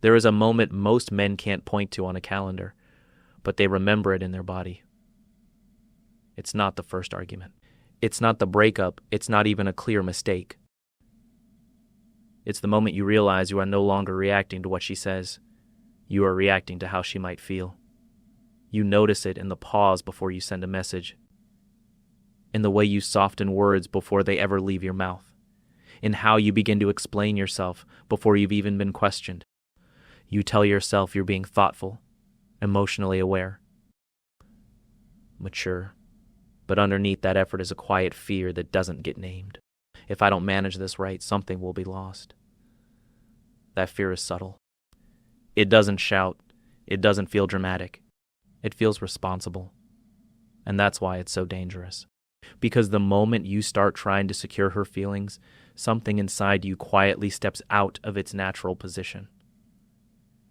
There is a moment most men can't point to on a calendar, but they remember it in their body. It's not the first argument. It's not the breakup. It's not even a clear mistake. It's the moment you realize you are no longer reacting to what she says. You are reacting to how she might feel. You notice it in the pause before you send a message, in the way you soften words before they ever leave your mouth, in how you begin to explain yourself before you've even been questioned. You tell yourself you're being thoughtful, emotionally aware, mature, but underneath that effort is a quiet fear that doesn't get named. If I don't manage this right, something will be lost. That fear is subtle. It doesn't shout. It doesn't feel dramatic. It feels responsible. And that's why it's so dangerous. Because the moment you start trying to secure her feelings, something inside you quietly steps out of its natural position.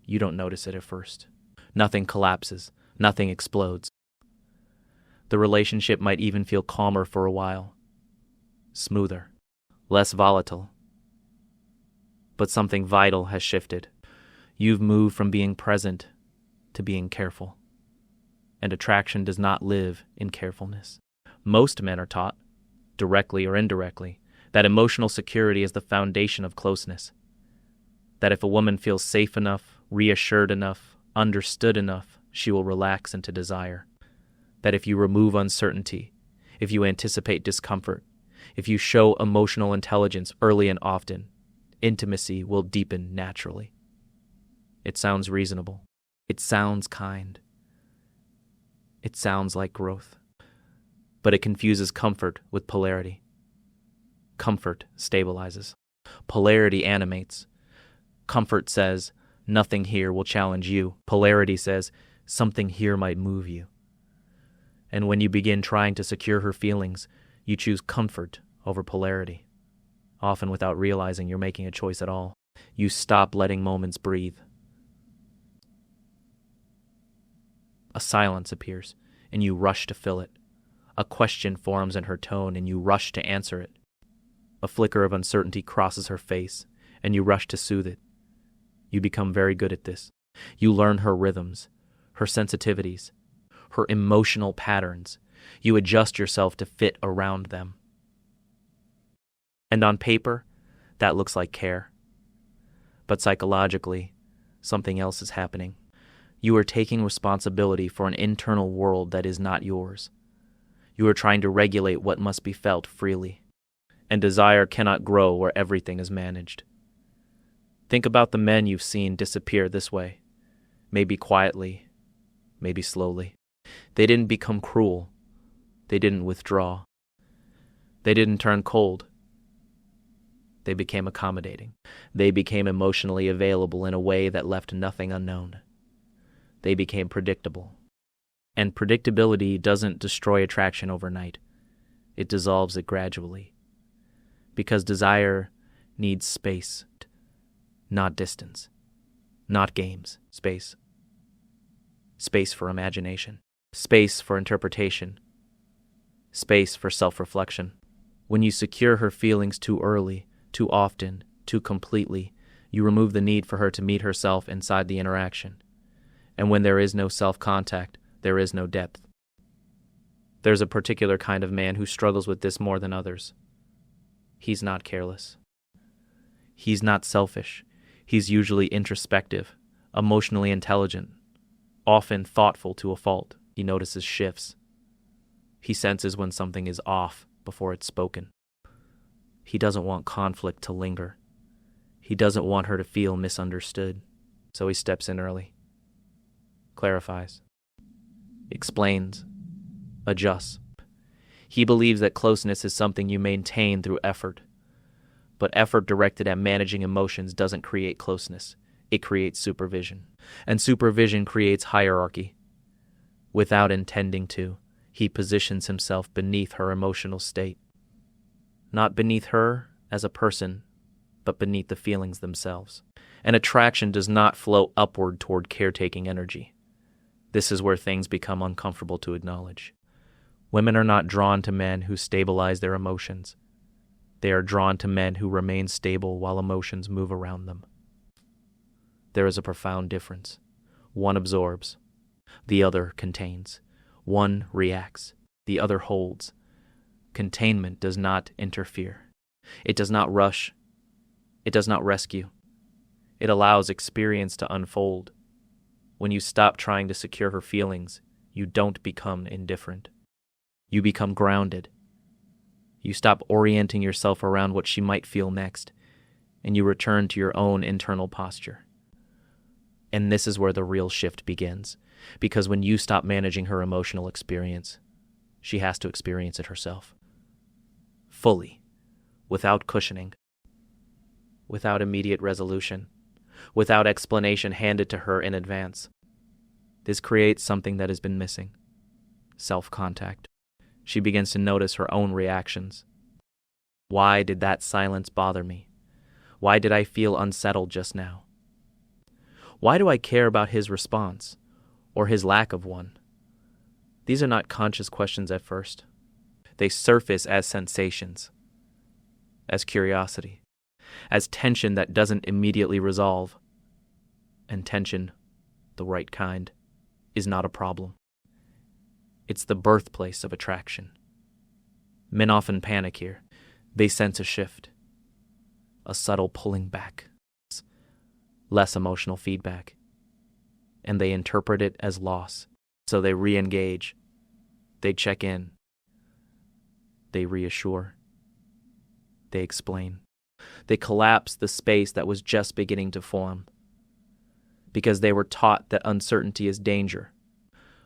You don't notice it at first. Nothing collapses. Nothing explodes. The relationship might even feel calmer for a while. Smoother. Less volatile. But something vital has shifted. You've moved from being present to being careful. And attraction does not live in carefulness. Most men are taught, directly or indirectly, that emotional security is the foundation of closeness. That if a woman feels safe enough, reassured enough, understood enough, she will relax into desire. That if you remove uncertainty, if you anticipate discomfort, if you show emotional intelligence early and often, intimacy will deepen naturally. It sounds reasonable. It sounds kind. It sounds like growth. But it confuses comfort with polarity. Comfort stabilizes. Polarity animates. Comfort says, nothing here will challenge you. Polarity says, something here might move you. And when you begin trying to secure her feelings, you choose comfort over polarity, often without realizing you're making a choice at all. You stop letting moments breathe. A silence appears, and you rush to fill it. A question forms in her tone, and you rush to answer it. A flicker of uncertainty crosses her face, and you rush to soothe it. You become very good at this. You learn her rhythms, her sensitivities, her emotional patterns. You adjust yourself to fit around them. And on paper, that looks like care. But psychologically, something else is happening. You are taking responsibility for an internal world that is not yours. You are trying to regulate what must be felt freely. And desire cannot grow where everything is managed. Think about the men you've seen disappear this way. Maybe quietly, maybe slowly. They didn't become cruel. They didn't withdraw. They didn't turn cold. They became accommodating. They became emotionally available in a way that left nothing unknown. They became predictable. And predictability doesn't destroy attraction overnight. It dissolves it gradually. Because desire needs space, not distance, not games, space. Space for imagination, space for interpretation, space for self-reflection. When you secure her feelings too early, too often, too completely, you remove the need for her to meet herself inside the interaction. And when there is no self-contact, there is no depth. There's a particular kind of man who struggles with this more than others. He's not careless. He's not selfish. He's usually introspective, emotionally intelligent, often thoughtful to a fault. He notices shifts. He senses when something is off before it's spoken. He doesn't want conflict to linger. He doesn't want her to feel misunderstood, so he steps in early. Clarifies. Explains. Adjusts. He believes that closeness is something you maintain through effort. But effort directed at managing emotions doesn't create closeness. It creates supervision. And supervision creates hierarchy. Without intending to, he positions himself beneath her emotional state. Not beneath her as a person, but beneath the feelings themselves. And attraction does not flow upward toward caretaking energy. This is where things become uncomfortable to acknowledge. Women are not drawn to men who stabilize their emotions. They are drawn to men who remain stable while emotions move around them. there is a profound difference. One absorbs, the other contains. One reacts, the other holds. Containment does not interfere. It does not rush. It does not rescue. It allows experience to unfold. When you stop trying to secure her feelings, you don't become indifferent. You become grounded. You stop orienting yourself around what she might feel next, and you return to your own internal posture. And this is where the real shift begins, because when you stop managing her emotional experience, she has to experience it herself. Fully, without cushioning, without immediate resolution, without explanation handed to her in advance. This creates something that has been missing: self-contact. She begins to notice her own reactions. Why did that silence bother me? Why did I feel unsettled just now? Why do I care about his response, or his lack of one? These are not conscious questions at first. They surface as sensations, as curiosity, as tension that doesn't immediately resolve. And tension, the right kind, is not a problem. It's the birthplace of attraction. Men often panic here. They sense a shift, a subtle pulling back, less emotional feedback, and they interpret it as loss. So they re-engage, they check in, they reassure, they explain. They collapse the space that was just beginning to form, because they were taught that uncertainty is danger.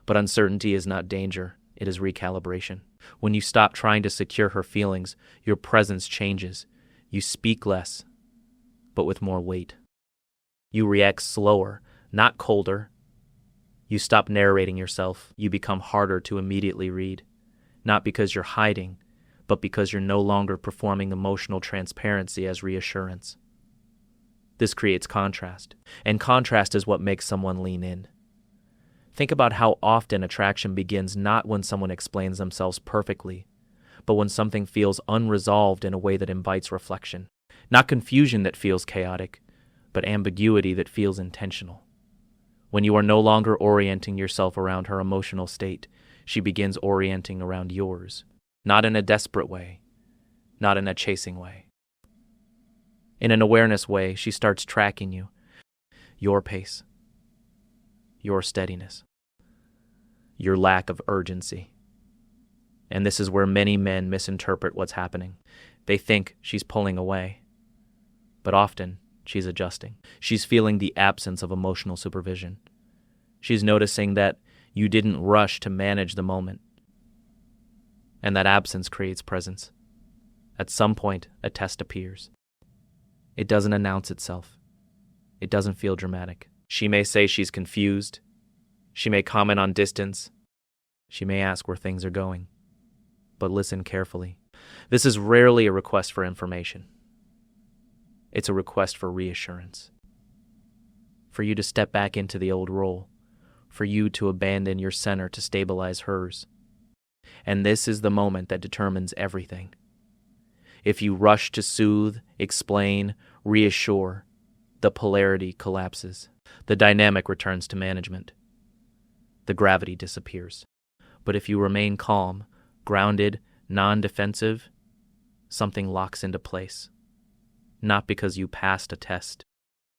But uncertainty is not danger, it is recalibration. When you stop trying to secure her feelings, your presence changes. You speak less, but with more weight. You react slower, not colder. You stop narrating yourself. You become harder to immediately read, not because you're hiding, but because you're no longer performing emotional transparency as reassurance. This creates contrast, and contrast is what makes someone lean in. Think about how often attraction begins not when someone explains themselves perfectly, but when something feels unresolved in a way that invites reflection. Not confusion that feels chaotic, but ambiguity that feels intentional. When you are no longer orienting yourself around her emotional state, she begins orienting around yours. Not in a desperate way, not in a chasing way. In an awareness way, she starts tracking you, your pace, your steadiness, your lack of urgency. And this is where many men misinterpret what's happening. They think she's pulling away, but often she's adjusting. She's feeling the absence of emotional supervision. She's noticing that you didn't rush to manage the moment, and that absence creates presence. At some point, a test appears. It doesn't announce itself. It doesn't feel dramatic. She may say she's confused. She may comment on distance. She may ask where things are going. But listen carefully. This is rarely a request for information. It's a request for reassurance. For you to step back into the old role. For you to abandon your center to stabilize hers. And this is the moment that determines everything. If you rush to soothe, explain, reassure, the polarity collapses. The dynamic returns to management. The gravity disappears. But if you remain calm, grounded, non-defensive, something locks into place. Not because you passed a test,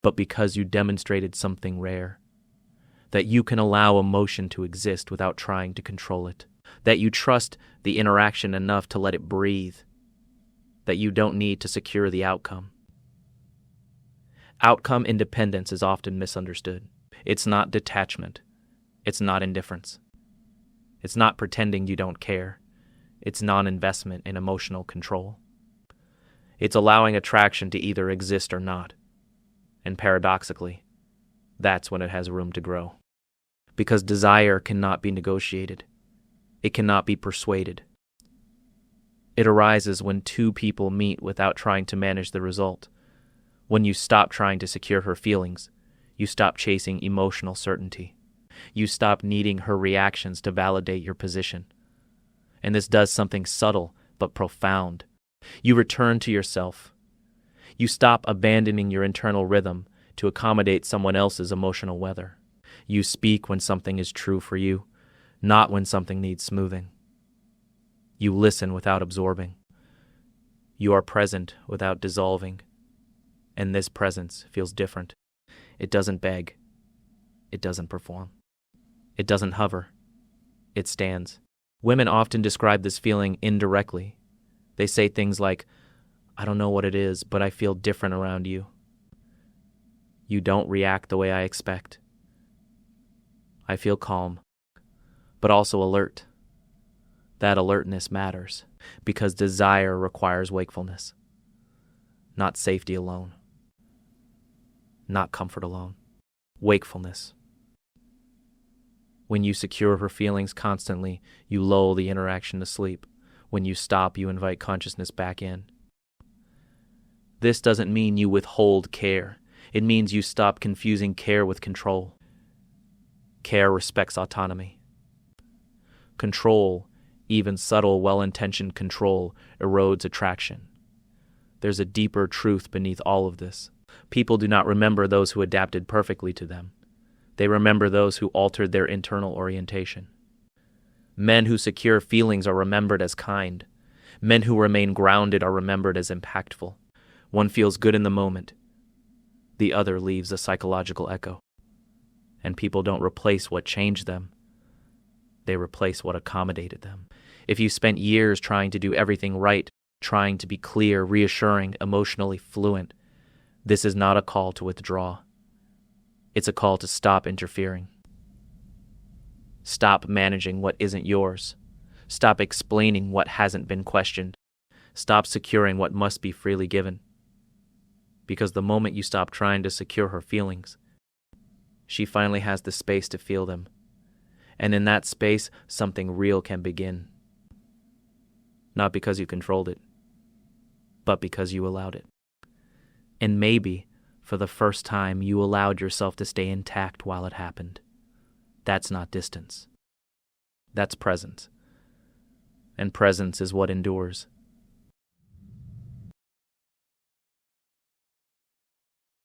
but because you demonstrated something rare. That you can allow emotion to exist without trying to control it. That you trust the interaction enough to let it breathe. That you don't need to secure the outcome. Outcome independence is often misunderstood. It's not detachment. It's not indifference. It's not pretending you don't care. It's non-investment in emotional control. It's allowing attraction to either exist or not. And paradoxically, that's when it has room to grow. Because desire cannot be negotiated. It cannot be persuaded. It arises when two people meet without trying to manage the result. When you stop trying to secure her feelings, you stop chasing emotional certainty. You stop needing her reactions to validate your position. And this does something subtle but profound. You return to yourself. You stop abandoning your internal rhythm to accommodate someone else's emotional weather. You speak when something is true for you, not when something needs smoothing. You listen without absorbing. You are present without dissolving. And this presence feels different. It doesn't beg. It doesn't perform. It doesn't hover. It stands. Women often describe this feeling indirectly. They say things like, "I don't know what it is, but I feel different around you. You don't react the way I expect. I feel calm, but also alert." That alertness matters because desire requires wakefulness, not safety alone, not comfort alone. Wakefulness. When you secure her feelings constantly, you lull the interaction to sleep. When you stop, you invite consciousness back in. This doesn't mean you withhold care. It means you stop confusing care with control. Care respects autonomy. Control, even subtle, well-intentioned control, erodes attraction. There's a deeper truth beneath all of this. People do not remember those who adapted perfectly to them. They remember those who altered their internal orientation. Men who secure feelings are remembered as kind. Men who remain grounded are remembered as impactful. One feels good in the moment. The other leaves a psychological echo. And people don't replace what changed them. They replace what accommodated them. If you spent years trying to do everything right, trying to be clear, reassuring, emotionally fluent, this is not a call to withdraw. It's a call to stop interfering. Stop managing what isn't yours. Stop explaining what hasn't been questioned. Stop securing what must be freely given. Because the moment you stop trying to secure her feelings, she finally has the space to feel them. And in that space, something real can begin. Not because you controlled it, but because you allowed it. And maybe, for the first time, you allowed yourself to stay intact while it happened. That's not distance. That's presence. And presence is what endures.